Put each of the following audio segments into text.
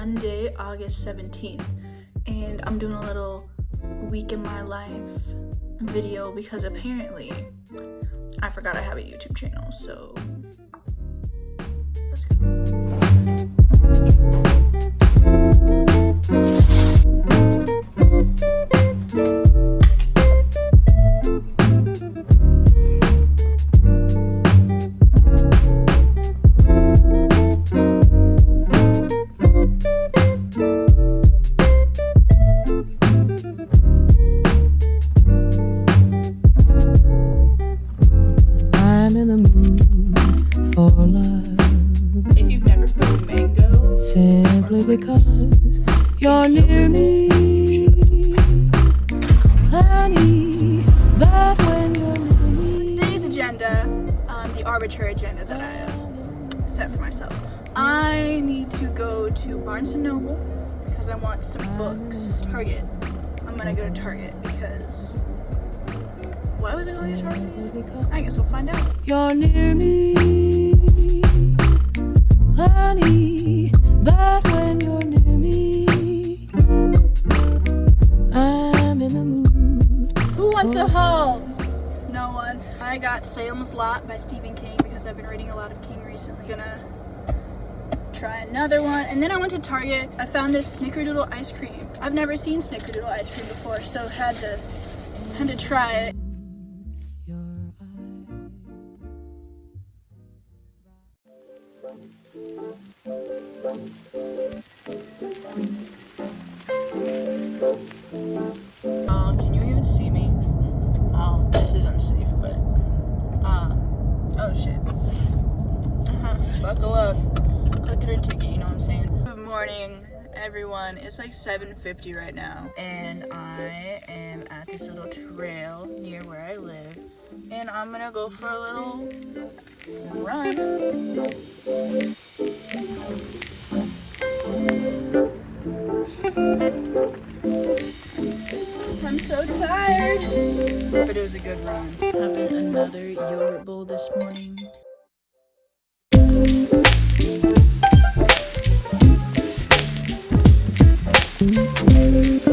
Monday, August 17th, and I'm doing a little week in my life video because apparently I forgot I have a YouTube channel, so let's go. I'm in the mood for love. If you've never put mango, Simply because you're near me. Honey, but when you're near me. today's agenda, the arbitrary agenda that I have set for myself. I need to go to Barnes & Noble because I want some books. Target. I'm gonna go to Target because... Why was I going to Target? I guess we'll find out. You're near me, honey, but when you're near me, I'm in the mood. Who wants a haul? No one. I got Salem's Lot by Stephen King because I've been reading a lot of King recently. Gonna try another one. And then I went to Target. I found this Snickerdoodle ice cream. I've never seen Snickerdoodle ice cream before, so had to try it. Oh, can you even see me? Oh, this is unsafe, but oh shit. Buckle up. Click it or ticket, you know what I'm saying? Good morning, everyone. It's like 7:50 right now, and I am at this little trail near where I live, and I'm gonna go for a little run. I'm so tired, but it was a good run. Having another yogurt bowl this morning.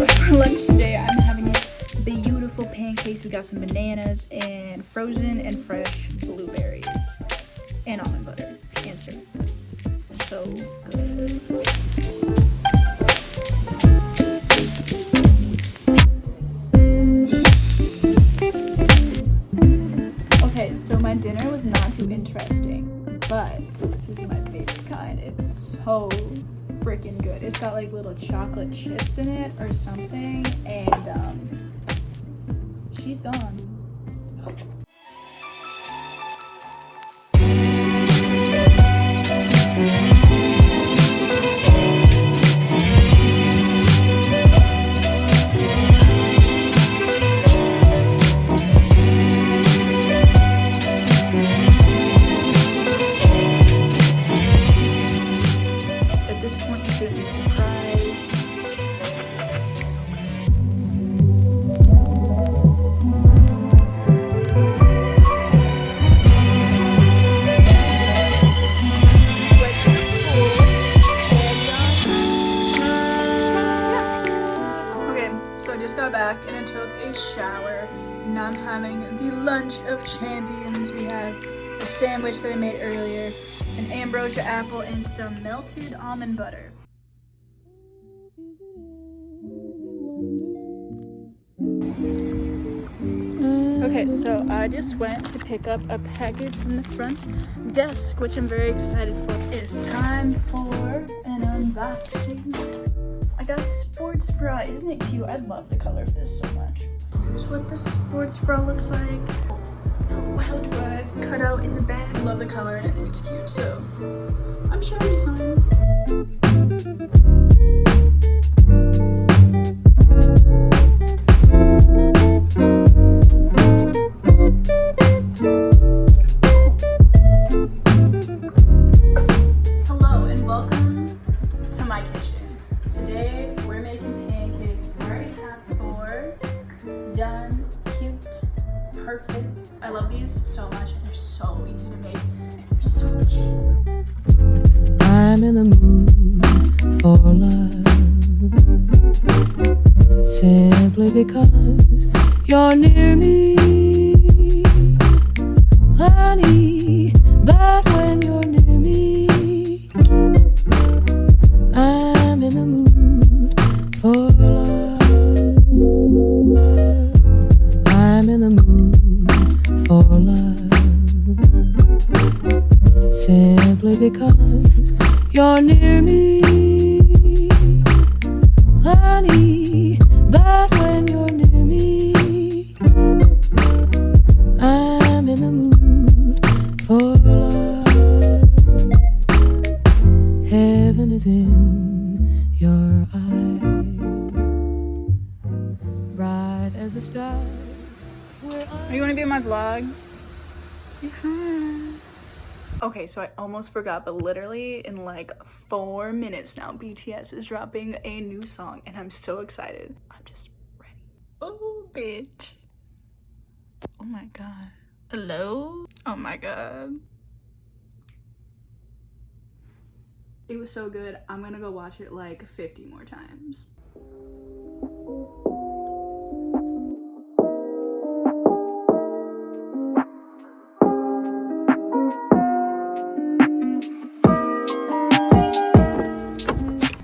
For lunch today, I'm having beautiful pancakes. We got some bananas and frozen and fresh blueberries and almond butter and syrup. So good. Okay, so my dinner was not too interesting, but this is my favorite kind. It's so freaking good. It's got like little chocolate chips in it or something, and she's gone. At this point, you shouldn't be surprised. So went to the pool and okay, so I just got back and I took a shower. Now I'm having the lunch of champions. We have a sandwich that I made earlier, an ambrosia apple, and some melted almond butter. Okay, so I just went to pick up a package from the front desk, which I'm very excited for. It's time for an unboxing. I got a sports bra. Isn't it cute? I love the color of this so much. Here's what the sports bra looks like. How do I cut out in the back? I love the color and I think it's cute, so I'm sure it'll be fine. Hello and welcome to my kitchen. Today we're making pancakes. I already have 4 done, cute, perfect. I love these so much. They're so easy to make and they're so cheap. I'm in the mood for love. But when you're near me, I'm in the mood for love. I'm in the mood for love. Simply because you're near me, honey. But when you're near me, I'm in the mood for love. Heaven is in your eyes, bright as a star. Are you want to be in my vlog? Say hi. Okay, so I almost forgot, but literally in like 4 minutes now, BTS is dropping a new song, and I'm so excited. I'm just ready. Oh, bitch. Oh my god. Hello? Oh my god. It was so good. I'm gonna go watch it like 50 more times.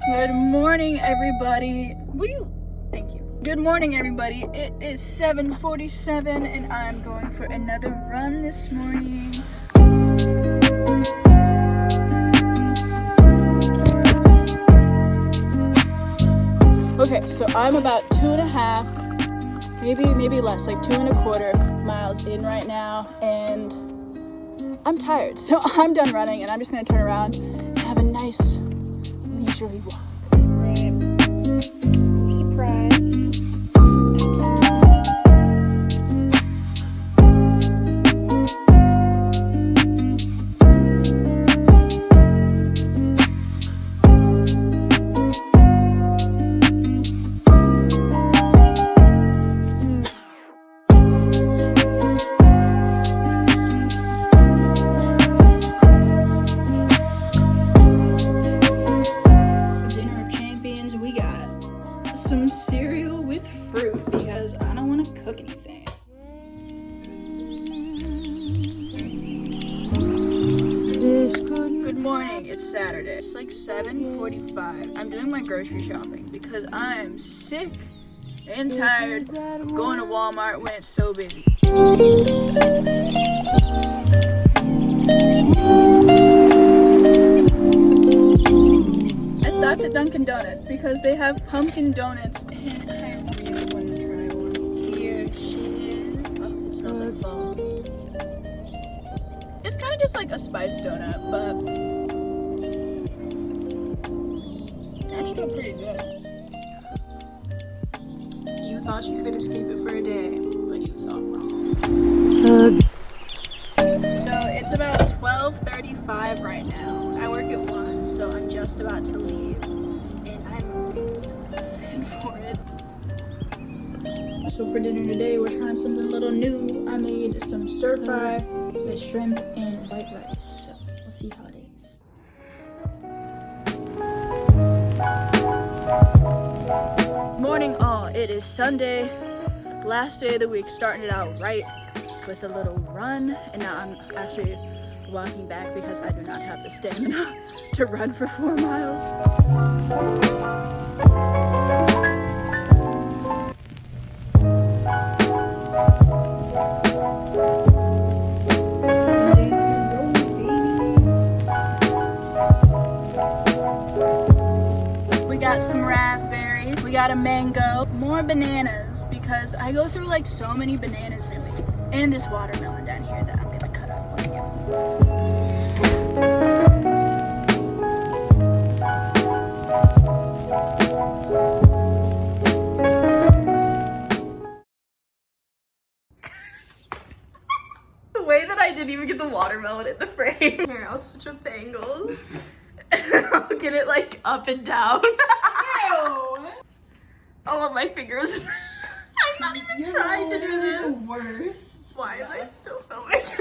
Good morning, everybody. Thank you. Good morning, everybody. It is 7:47 and I'm going for another run this morning. Okay, so I'm about 2.5, maybe less, like 2.25 miles in right now, and I'm tired. So I'm done running and I'm just gonna turn around and have a nice leisurely walk. Right. I'm surprised. Some cereal with fruit because I don't want to cook anything. Good morning, it's Saturday. It's like 7:45. I'm doing my grocery shopping because I'm sick and tired of going to Walmart when it's so busy. Stopped at Dunkin' Donuts because they have pumpkin donuts and I really want to try one. Here she is. Oh, it smells like fall. It's kind of just like a spiced donut, but it's still pretty good. You thought you could escape it for a day, but you thought wrong. So it's about 12:35 right now. I work at 1, so I'm just about to leave, and I'm really excited for it. So for dinner today, we're trying something a little new. I made some stir fry with shrimp and white rice, so we'll see how it is. Morning all, it is Sunday, last day of the week, starting it out right with a little run, and now I'm actually walking back because I do not have the stamina to run for 4 miles. We got some raspberries, we got a mango, more bananas because I go through like so many bananas lately. And this watermelon down here that I'm gonna cut up. The way that I didn't even get the watermelon in the frame. Here, I'll switch up angles. And I'll get it like up and down. Ew. All of my fingers. I'm not even trying to do this. Worse. Why am I still filming this?